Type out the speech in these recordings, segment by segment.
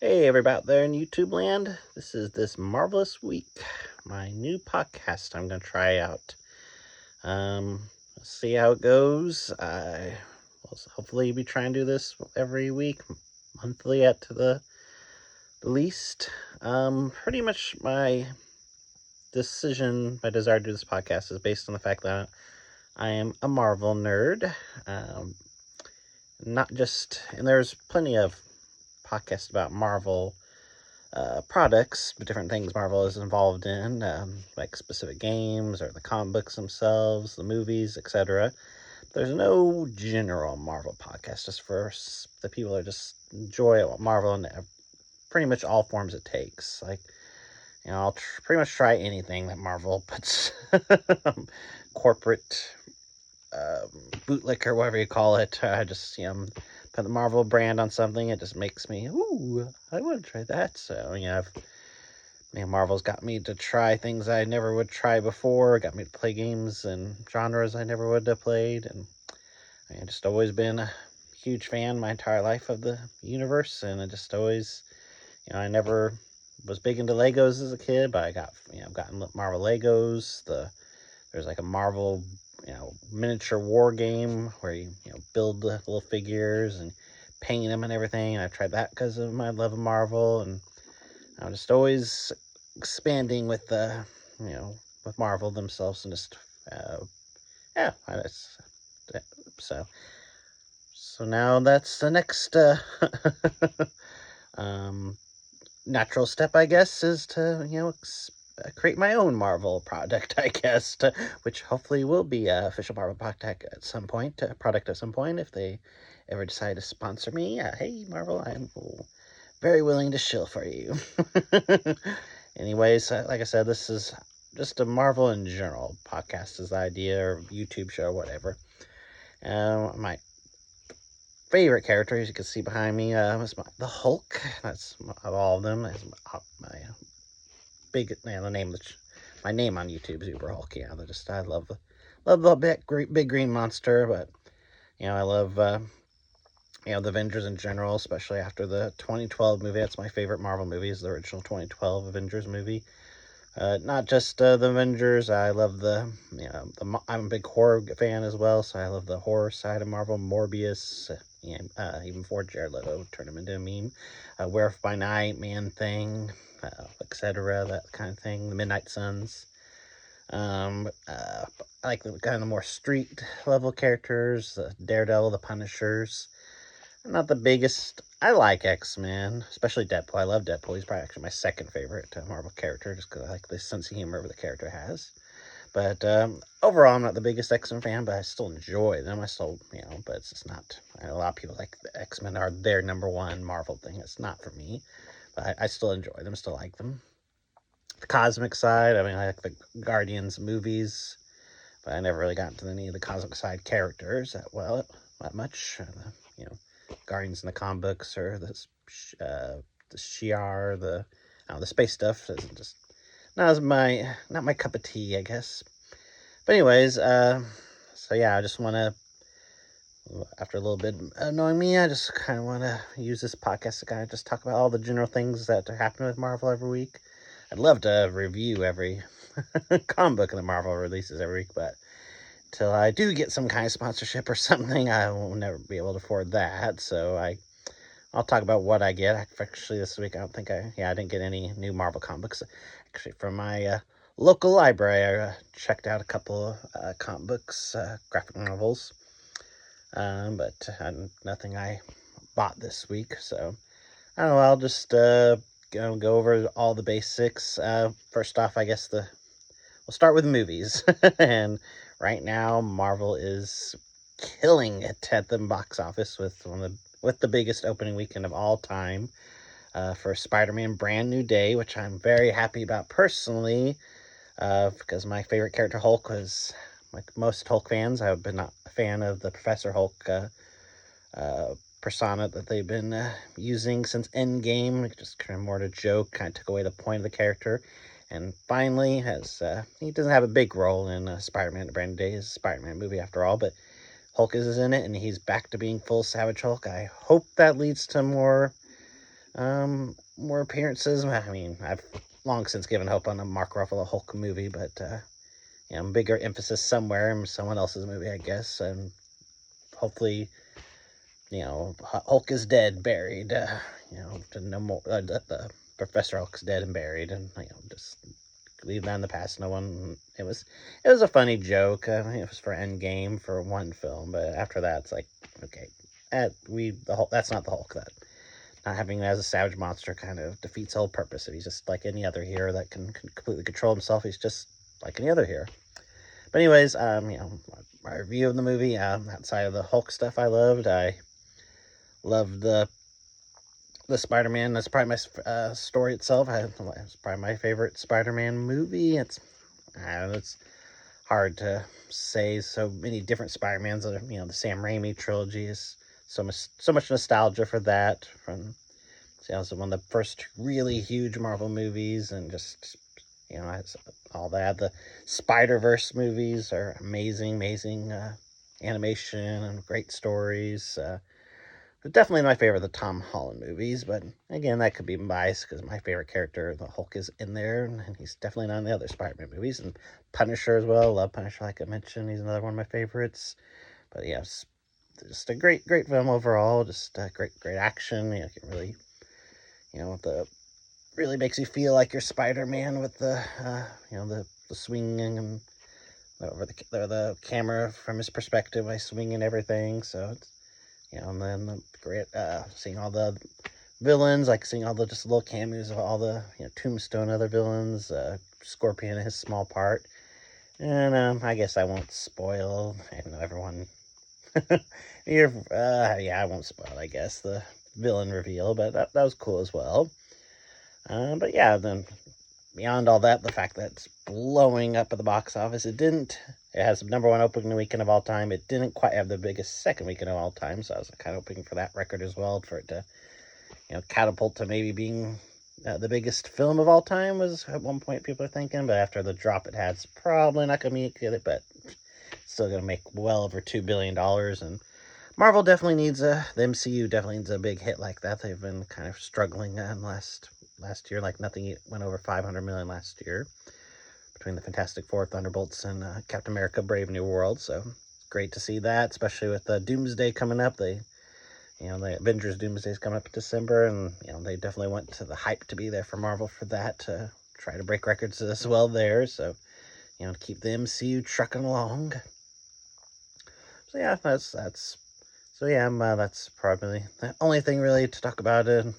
Hey, everybody out there in YouTube land. This is This Marvelous Week, my new podcast I'm going to try out. Let's see how it goes. I will hopefully be trying to do this every week, monthly at the least. Pretty much my desire to do this podcast is based on the fact that I am a Marvel nerd. And there's plenty of podcasts about Marvel products, different things Marvel is involved in, like specific games or the comic books themselves, the movies, etc. There's no general Marvel podcast, just for the people that just enjoy Marvel in pretty much all forms it takes. Like, I'll pretty much try anything that Marvel puts, corporate bootlicker, whatever you call it. I just, put the Marvel brand on something. It just makes me, ooh, I want to try that. So, Marvel's got me to try things I never would try before. Got me to play games and genres I never would have played. And I've just always been a huge fan my entire life of the universe. And I just always, I never was big into Legos as a kid, but I've gotten Marvel Legos. There's like a Marvel, miniature war game where you build the little figures and paint them and everything. And I tried that because of my love of Marvel, and I'm just always expanding with with Marvel themselves, and just so now that's the next natural step, I guess, is to create my own Marvel product, I guess, which hopefully will be an official Marvel product at some point. If they ever decide to sponsor me. Hey, Marvel, I'm very willing to shill for you. Anyways, like I said, this is just a Marvel in general podcast is the idea, or YouTube show, whatever. My favorite character, as you can see behind me, is the Hulk. That's of all of them. That's my big, the name. My name on YouTube is Uber Hulk. Yeah, I love the big green monster. But I love the Avengers in general, especially after the 2012 movie. That's my favorite Marvel movie, is the original 2012 Avengers movie. Not just the Avengers. I love I'm a big horror fan as well, so I love the horror side of Marvel. Morbius, even before Jared Leto turned him into a meme. Werewolf by Night, Man-Thing, etc., that kind of thing. The Midnight Suns. I like the kind of the more street level characters, Daredevil, the Punishers. I'm not the biggest. I like X-Men, especially Deadpool. I love Deadpool. He's probably actually my second favorite Marvel character, just because I like the sense of humor the character has. But overall, I'm not the biggest X-Men fan, but I still enjoy them. But it's just not. I know a lot of people like the X-Men are their number one Marvel thing. It's not for me, but I still enjoy them, still like them. The cosmic side, I like the Guardians movies, but I never really got into any of the cosmic side characters that much. Guardians in the comic books, or the Shi'ar, the space stuff is just not my cup of tea, I guess. But anyways, so yeah, I just want to, after a little bit knowing me, I just kind of want to use this podcast to kind of just talk about all the general things that are happening with Marvel every week. I'd love to review every comic book that Marvel releases every week, but till I do get some kind of sponsorship or something, I will never be able to afford that. So I'll talk about what I get. Actually, this week I didn't get any new Marvel comics. Actually, from my local library, I checked out a couple comic books, graphic novels, but nothing I bought this week. So I don't know. I'll just go over all the basics. First off, I guess we'll start with movies. And right now, Marvel is killing it at the box office with the biggest opening weekend of all time for Spider-Man Brand New Day, which I'm very happy about personally, because my favorite character, Hulk, was, like most Hulk fans, I've been not a fan of the Professor Hulk persona that they've been using since Endgame. It just kind of more to joke, kind of took away the point of the character. And finally, he doesn't have a big role in Spider-Man Brand New Day, his Spider-Man movie after all, but Hulk is in it, and he's back to being full Savage Hulk. I hope that leads to more More appearances. I mean, I've long since given hope on a Mark Ruffalo Hulk movie, but bigger emphasis somewhere in someone else's movie, I guess, and hopefully, Hulk is dead, buried. To no more. The Professor Hulk's dead and buried, and just leave that in the past. No one. It was a funny joke. It was for Endgame for one film, but after that, it's like, okay, the Hulk. That's not the Hulk. That not having him as a savage monster kind of defeats the whole purpose. If he's just like any other hero that can completely control himself, he's just like any other hero. But anyways, my review of the movie, outside of the Hulk stuff I loved the Spider-Man. That's probably my story itself. It's probably my favorite Spider-Man movie. It's hard to say. So many different Spider-Mans. The Sam Raimi trilogy is so much nostalgia for that. From one of the first really huge Marvel movies, and just all that. The Spider-Verse movies are amazing animation and great stories. But definitely my favorite, the Tom Holland movies. But again, that could be biased because my favorite character, the Hulk, is in there, and he's definitely not in the other Spider-Man movies. And Punisher as well. Love Punisher, like I mentioned. He's another one of my favorites. But yes, just a great film overall. Just great action. You can really, really makes you feel like you're Spider-Man with the swinging and over the camera from his perspective by swinging everything. So it's, and then the great seeing all the villains, like seeing all the just little cameos of all the Tombstone other villains, Scorpion in his small part, and I guess I won't spoil. I know everyone. I won't spoil. I guess the villain reveal, but that was cool as well. But yeah, then beyond all that, the fact that it's blowing up at the box office, it has the number one opening weekend of all time. It didn't quite have the biggest second weekend of all time, so I was kind of hoping for that record as well, for it to, catapult to maybe being the biggest film of all time, was at one point people are thinking, but after the drop it had, it's probably not going to make it, but still going to make well over $2 billion, and Marvel definitely needs the MCU definitely needs a big hit like that. They've been kind of struggling in last year, like nothing went over 500 million last year between the Fantastic Four, Thunderbolts, and Captain America: Brave New World. So it's great to see that, especially with Doomsday coming up. The Avengers Doomsday is coming up in December, and they definitely want to the hype to be there for Marvel for that, to try to break records as well there. So to keep the MCU trucking along. So yeah, that's probably the only thing really to talk about in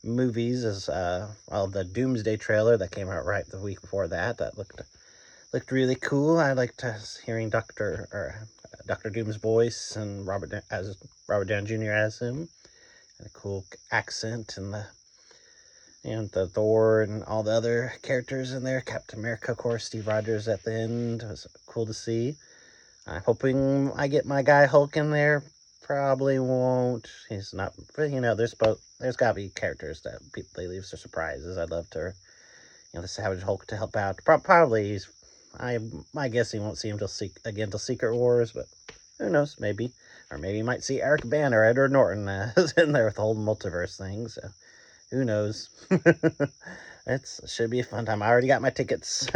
movies is the Doomsday trailer that came out right the week before that. That looked really cool. I liked hearing Doctor Doom's voice, and Robert Downey Jr. as him, and a cool accent, and the Thor and all the other characters in there. Captain America, of course, Steve Rogers at the end. It was cool to see. I'm hoping I get my guy Hulk in there. Probably won't. He's not. There's got to be characters that they leave as surprises. I'd love to, the Savage Hulk to help out. Probably my guess he won't see him till Secret Wars, but who knows? Maybe, or maybe you might see Eric Bana or Edward Norton in there with the whole multiverse thing. So who knows? It should be a fun time. I already got my tickets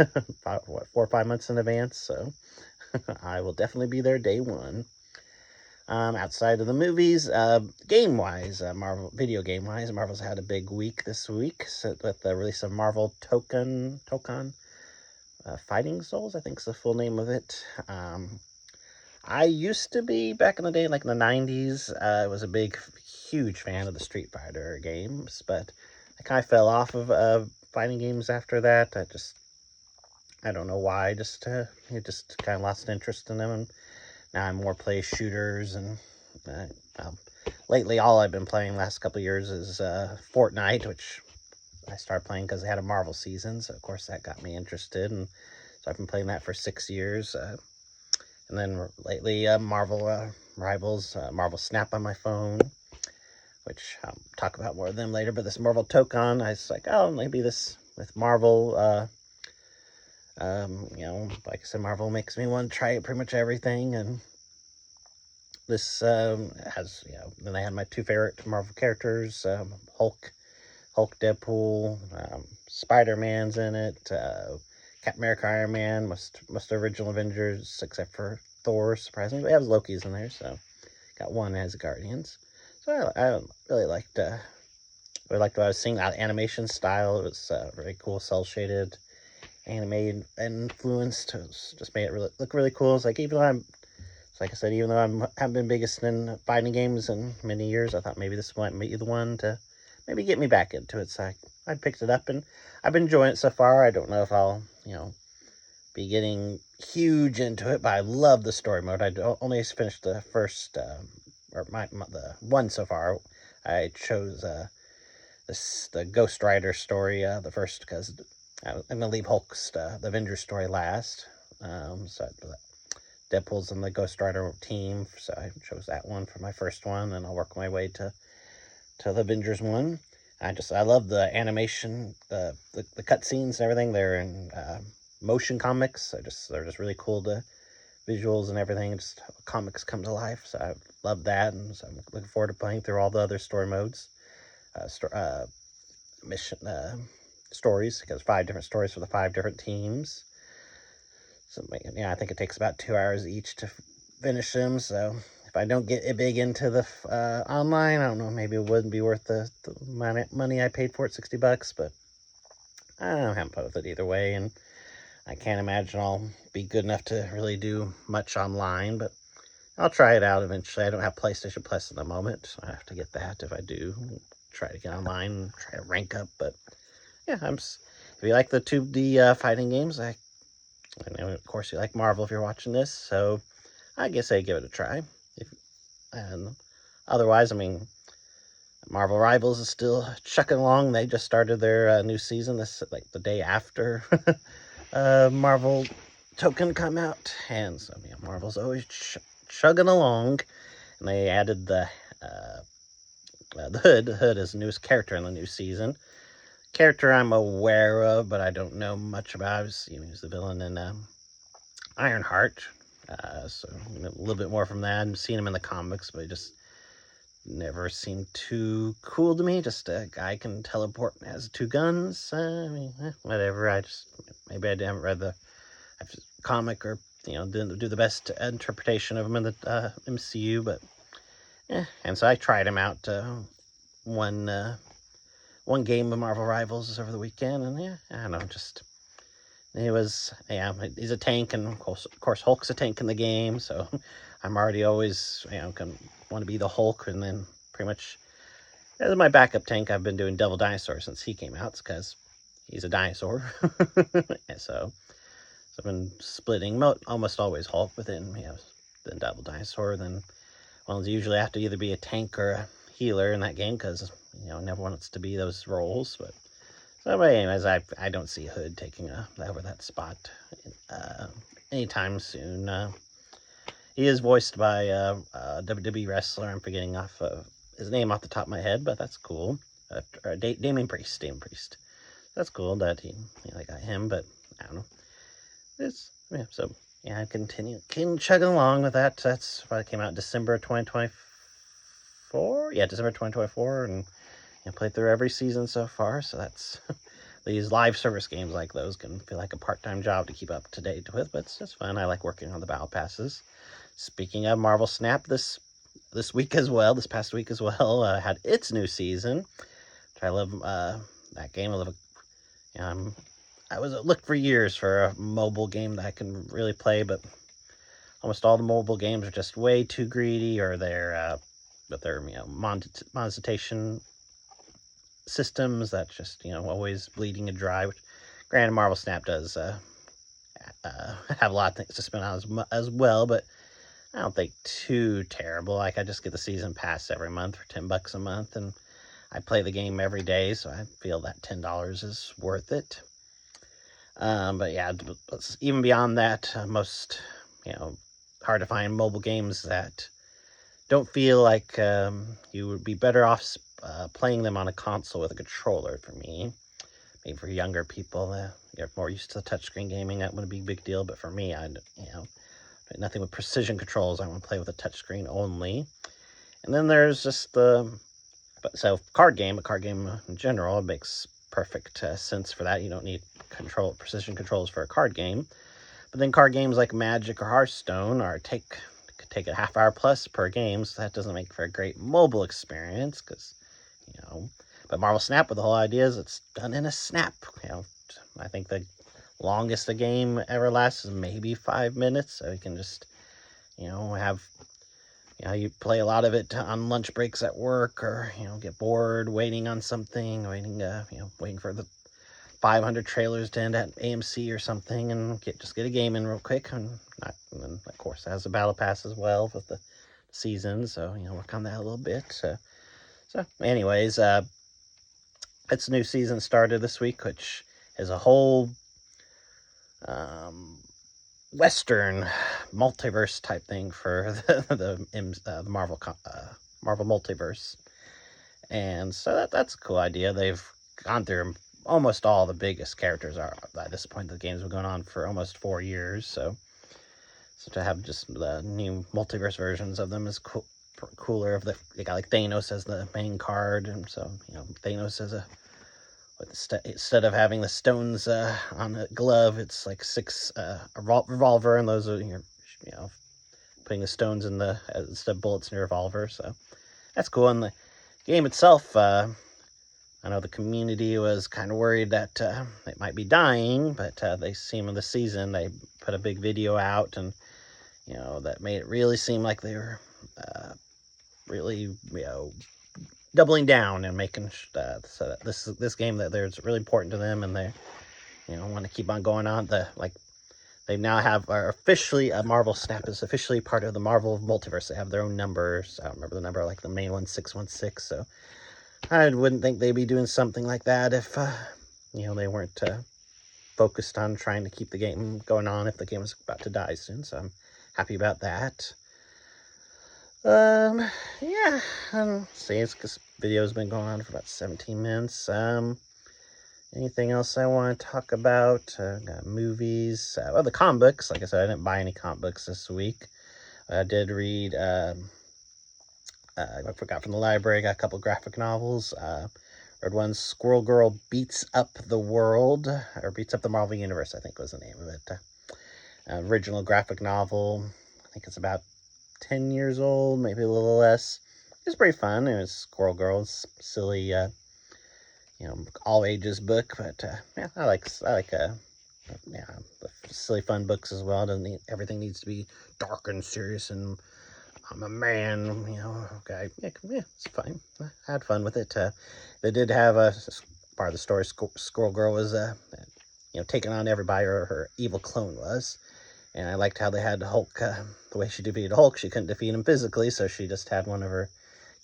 4 or 5 months in advance, so I will definitely be there day one. Outside of the movies, game-wise, video game-wise, Marvel's had a big week this week with the release of Marvel Tokon Fighting Souls, I think is the full name of it. I used to be, back in the day, like in the 90s, I was a huge fan of the Street Fighter games, but I kind of fell off of fighting games after that. I don't know why, just kind of lost interest in them, and now I more play shooters, and lately all I've been playing the last couple of years is Fortnite, which I started playing because they had a Marvel season, so of course that got me interested, and so I've been playing that for 6 years. And then lately, Marvel Rivals, Marvel Snap on my phone, which I'll talk about more of them later, but this Marvel Tokon, I was like, oh, maybe this with Marvel, like I said, Marvel makes me want to try pretty much everything, and this has, then I had my two favorite Marvel characters, Hulk Hulk, Deadpool, Spider-Man's in it, Captain America, Iron Man, most original Avengers except for Thor, surprisingly. But it has Loki's in there, so got one as Guardians. So I really liked what I was seeing. That animation style, it was very cool, cel shaded, anime influenced. It just made it look really cool. It's like like I said, even though I haven't been biggest in fighting games in many years, I thought maybe this might be the one to maybe get me back into it. So I picked it up and I've been enjoying it so far. I don't know if I'll be getting huge into it, but I love the story mode. I only finished the first the one so far. I chose the Ghost Rider story, the first, because I'm gonna leave Hulk's the Avengers story last. So Deadpool's in the Ghost Rider team, so I chose that one for my first one, and I'll work my way to the Avengers one. I love the animation, the cutscenes and everything. They're in motion comics. They're just really cool to visuals and everything. Just how comics come to life. So I love that, and so I'm looking forward to playing through all the other story modes, mission stories, because 5 different stories for the 5 different teams. So I think it takes about 2 hours each to finish them. So if I don't get big into the online, I don't know, maybe it wouldn't be worth the money I paid for it, $60. But I don't have fun with it either way, and I can't imagine I'll be good enough to really do much online. But I'll try it out eventually. I don't have PlayStation Plus at the moment, so I have to get that if I do. Try to get online and try to rank up. But yeah, if you like the 2D fighting games, I know, of course, you like Marvel if you're watching this, so I guess I'd give it a try. And otherwise, I mean, Marvel Rivals is still chucking along. They just started their new season this the day after Marvel Token come out, and so Marvel's always chugging along. And they added the Hood. The Hood is the newest character in the new season. Character I'm aware of, but I don't know much about. He's the villain in Ironheart, so a little bit more from that. I've seen him in the comics, but he just never seemed too cool to me. Just a guy can teleport and has 2 guns. Whatever. Maybe I haven't read the comic, or didn't do the best interpretation of him in the MCU, but yeah. And so I tried him out one game of Marvel Rivals over the weekend, and yeah, I don't know, he's a tank, and of course Hulk's a tank in the game, so I'm already always want to be the Hulk, and then pretty much as my backup tank, I've been doing Devil Dinosaur since he came out, because he's a dinosaur. And so I've been splitting almost always Hulk within then Devil Dinosaur. Then usually have to either be a tank or a healer in that game, because never wants to be those roles. But anyways, I don't see Hood taking over that spot anytime soon. He is voiced by a WWE wrestler. I'm forgetting his name off the top of my head, but that's cool. Damian Priest. That's cool that they got him, but I don't know. So I continue chugging along with that. That's why it came out December 2024. Yeah, December 2024, and played through every season so far. So that's these live service games like those can feel like a part-time job to keep up to date with, but it's just fun. I like working on the battle passes. Speaking of, Marvel Snap this week as well, this past week as well, had its new season. Which I love that game. I was looked for years for a mobile game that I can really play, but almost all the mobile games are just way too greedy, or they're with their monetization systems that just always bleeding and dry. Which, granted, Marvel Snap does have a lot of things to spend on as well, but I don't think too terrible. Like, I just get the season pass every month for $10 a month, and I play the game every day, so I feel that $10 is worth it. But yeah, even beyond that, most hard to find mobile games that don't feel like you would be better off playing them on a console with a controller. For me, maybe for younger people, you're more used to touchscreen gaming. That wouldn't be a big deal. But for me, nothing with precision controls. I want to play with a touchscreen only. And then there's just the But so a card game in general, it makes perfect sense for that. You don't need precision controls for a card game. But then card games like Magic or Hearthstone could take a half hour plus per game, so that doesn't make for a great mobile experience, because, you know. But Marvel Snap, with the whole idea is it's done in a snap. I think the longest the game ever lasts is maybe 5 minutes, so you can just, have, you play a lot of it on lunch breaks at work, or, get bored waiting on something, waiting for the 500 trailers to end at AMC or something, and just get a game in real quick. And then, of course, it has a battle pass as well with the season, so, work on that a little bit. So anyways, it's a new season started this week, which is a whole Western multiverse type thing for the Marvel multiverse. And so that's a cool idea. They've gone through almost all the biggest characters are at this point. The games have been going on for almost 4 years, so to have just the new multiverse versions of them is cooler. They got like Thanos as the main card, and so Thanos as instead of having the stones on a glove, it's like 6 a revolver, and those are putting the stones in instead of bullets in your revolver. So that's cool. And the game itself, I know the community was kind of worried that it might be dying, but they seem in the season they put a big video out, and that made it really seem like they were really doubling down and making so that this game that it's really important to them, and they want to keep on going on. They now are officially Marvel Snap is officially part of the Marvel multiverse. They have their own numbers. I don't remember the number, like the main one, 616. So I wouldn't think they'd be doing something like that if they weren't focused on trying to keep the game going on if the game was about to die soon. So I'm happy about that. Yeah, see, it's because video's been going on for about 17 minutes. Anything else I want to talk about? Got movies. The comic books. Like I said, I didn't buy any comic books this week. I did read, I forgot from the library, got a couple graphic novels. Read one, Squirrel Girl Beats Up the World, or Beats Up the Marvel Universe, I think was the name of it. Original graphic novel. I think it's about 10 years old, maybe a little less. It was pretty fun. It was Squirrel Girl's silly, all ages book, but yeah, I like the silly fun books as well. Everything needs to be dark and serious, and I'm a man, guy. Yeah, it's fine. I had fun with it. They did have part of the story. Squirrel Girl was taking on everybody, or her evil clone was. And I liked how they had Hulk, the way she defeated Hulk. She couldn't defeat him physically, so she just had one of her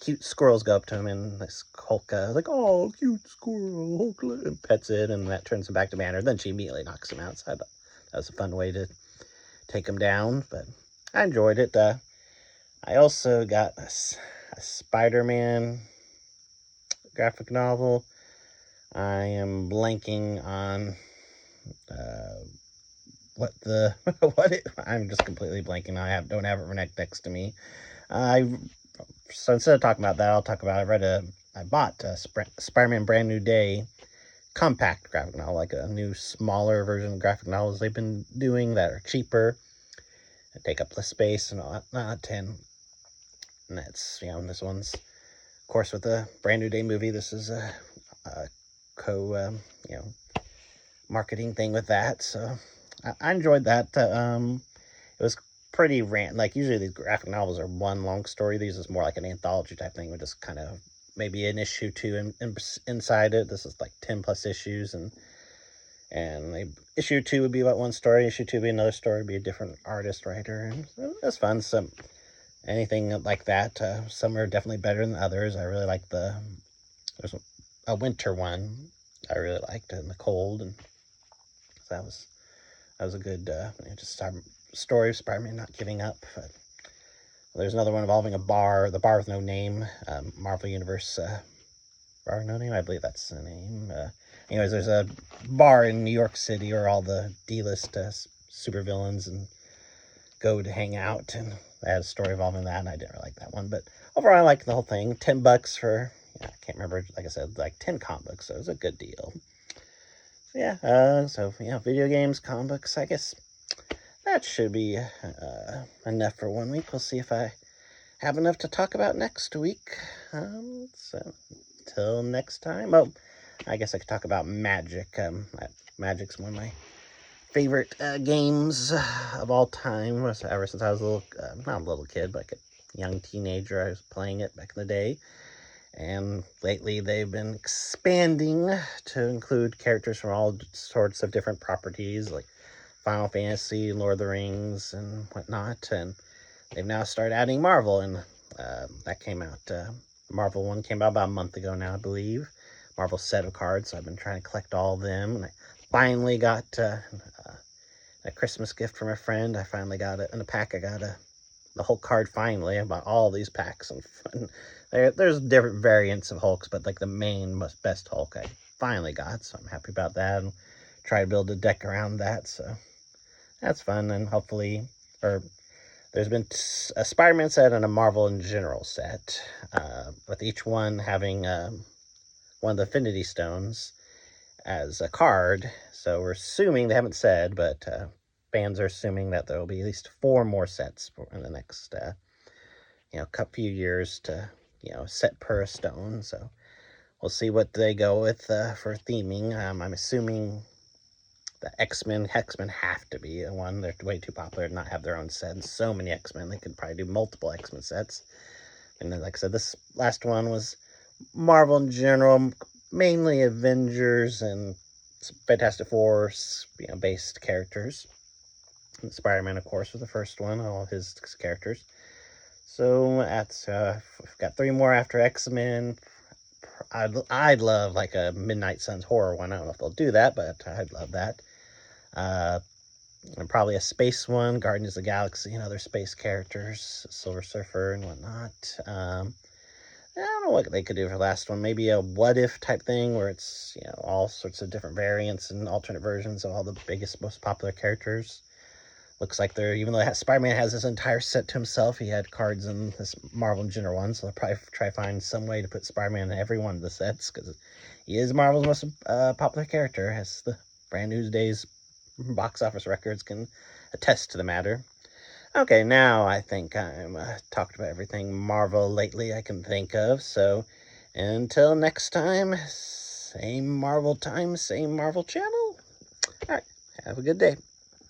cute squirrels go up to him, and this Hulk, like, oh, cute squirrel, Hulk, and pets it, and that turns him back to Banner. Then she immediately knocks him out, so I thought that was a fun way to take him down, but I enjoyed it. I also got a Spider-Man graphic novel. I am blanking on I'm just completely blanking. I don't have it next to me. So instead of talking about that, I'll talk about I bought Spider-Man Brand New Day compact graphic novel, like a new smaller version of graphic novels they've been doing that are cheaper and take up less space and all that. And that's, this one's, of course, with the Brand New Day movie. This is a marketing thing with that. So I enjoyed that. It was pretty like usually these graphic novels are one long story. These is more like an anthology type thing with just kind of maybe an issue two inside it. This is like 10 plus issues, and issue 2 would be about one story, issue 2 would be another story, would be a different artist, writer, and that's fun. Some anything like that. Some are definitely better than others. I really like there's a winter one I really liked, in the cold, and so that was a good just story of Spider-Man not giving up. But there's another one involving the bar with no name, Marvel Universe bar with no name, I believe that's the name. Anyways, there's a bar in New York City where all the D-list supervillains and go to hang out, and I had a story involving that, and I didn't really like that one. But overall, I like the whole thing. $10 for I can't remember, like I said, like 10 comic books, so it was a good deal. So yeah, video games, comic books, I guess that should be enough for 1 week. We'll see if I have enough to talk about next week. So till next time. Oh, I guess I could talk about Magic. Magic's one of my favorite games of all time. Ever since I was a little, not a little kid, but like a young teenager, I was playing it back in the day. And lately they've been expanding to include characters from all sorts of different properties, like Final Fantasy, Lord of the Rings, and whatnot. And they've now started adding Marvel, and that came out. Marvel one came out about a month ago now, I believe. Marvel set of cards, so I've been trying to collect all of them. And I finally got a Christmas gift from a friend. I finally got it in a pack. I got the Hulk card finally. I bought all these packs, and there's different variants of Hulks, but like the main best Hulk I finally got, so I'm happy about that. And try to build a deck around that, so that's fun. And hopefully, there's been a Spider-Man set and a Marvel in general set, with each one having one of the Infinity Stones as a card. So we're assuming, they haven't said, but fans are assuming that there will be at least 4 more sets in the next few years to set per stone. So we'll see what they go with for theming. I'm assuming the X-Men have to be the one. They're way too popular to not have their own set. And so many X-Men, they could probably do multiple X-Men sets. And then, like I said, this last one was Marvel in general, mainly Avengers and Fantastic Four, based characters. And Spider-Man, of course, was the first one, all his characters. So that's we've got 3 more after X-Men. I'd love like a Midnight Suns horror one. I don't know if they'll do that, but I'd love that. And probably a space one, Guardians of the Galaxy, and other space characters, Silver Surfer and whatnot. I don't know what they could do for the last one. Maybe a what if type thing where it's all sorts of different variants and alternate versions of all the biggest, most popular characters. Looks like even though Spider-Man has his entire set to himself, he had cards in this Marvel in general one, so they'll probably try to find some way to put Spider-Man in every one of the sets, because he is Marvel's most popular character, as the Brand New Day's box office records can attest to the matter. Okay, now I think I'm talked about everything Marvel lately I can think of, so until next time, same Marvel time, same Marvel channel. Alright, have a good day.